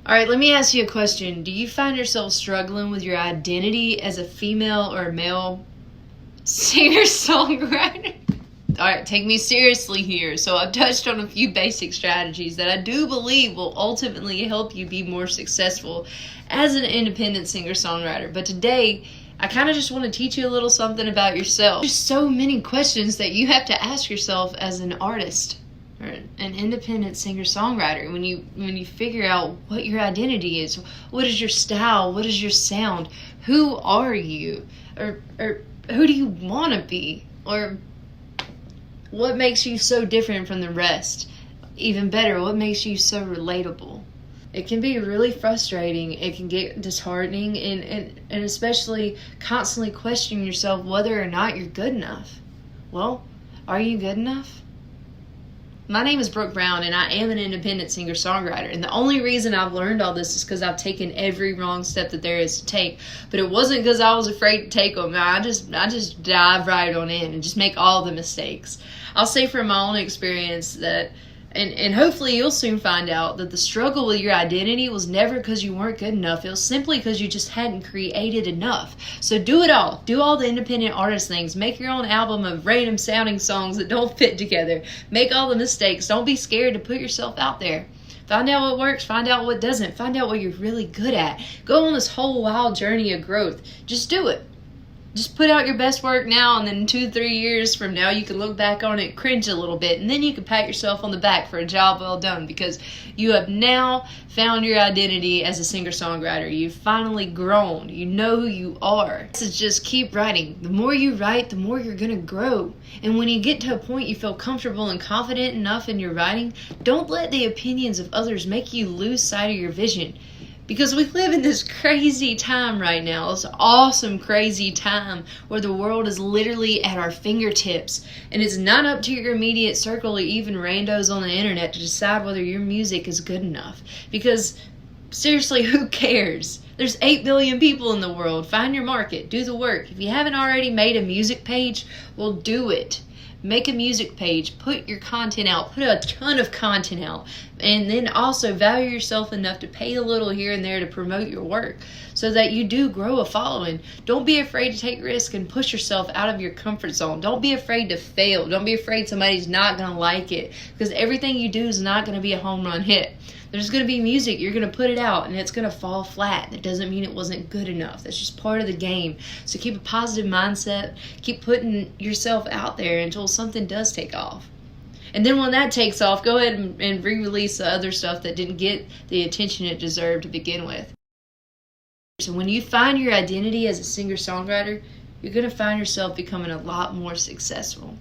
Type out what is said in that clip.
All right, let me ask you a question. Do you find yourself struggling with your identity as a female or a male singer-songwriter? All right, take me seriously here. So I've touched on a few basic strategies that I do believe will ultimately help you be more successful as an independent singer-songwriter. But today, I kind of just want to teach you a little something about yourself. There's so many questions that you have to ask yourself as an artist or an independent singer-songwriter when you figure out what your identity is. What is your style? What is your sound? Who are you? Or who do you want to be? Or what makes you so different from the rest? Even better, what makes you so relatable? It can be really frustrating. It can get disheartening and especially constantly questioning yourself whether or not you're good enough. Well, are you good enough? My name is Brooke Brown, and I am an independent singer-songwriter. And the only reason I've learned all this is because I've taken every wrong step that there is to take. But it wasn't because I was afraid to take them. I just dive right on in and just make all the mistakes. I'll say from my own experience that, and hopefully you'll soon find out, that the struggle with your identity was never because you weren't good enough. It was simply because you just hadn't created enough. So do it all. Do all the independent artist things. Make your own album of random sounding songs that don't fit together. Make all the mistakes. Don't be scared to put yourself out there. Find out what works. Find out what doesn't. Find out what you're really good at. Go on this whole wild journey of growth. Just do it. Just put out your best work now, and then 2-3 years from now you can look back on it, cringe a little bit, and then you can pat yourself on the back for a job well done, because you have now found your identity as a singer-songwriter. You've finally grown. You know who you are. So just keep writing. The more you write, the more you're going to grow. And when you get to a point you feel comfortable and confident enough in your writing, don't let the opinions of others make you lose sight of your vision. Because we live in this crazy time right now, this awesome, crazy time where the world is literally at our fingertips. And it's not up to your immediate circle or even randos on the internet to decide whether your music is good enough. Because, seriously, who cares? There's 8 billion people in the world. Find your market. Do the work. If you haven't already made a music page, well, do it. Make a music page, put your content out, put a ton of content out, and then also value yourself enough to pay a little here and there to promote your work so that you do grow a following. Don't be afraid to take risks and push yourself out of your comfort zone. Don't be afraid to fail. Don't be afraid somebody's not going to like it, because everything you do is not going to be a home run hit. There's going to be music, you're going to put it out, and it's going to fall flat. That doesn't mean it wasn't good enough. That's just part of the game. So keep a positive mindset. Keep putting yourself out there until something does take off. And then when that takes off, go ahead and re-release the other stuff that didn't get the attention it deserved to begin with. So when you find your identity as a singer-songwriter, you're going to find yourself becoming a lot more successful.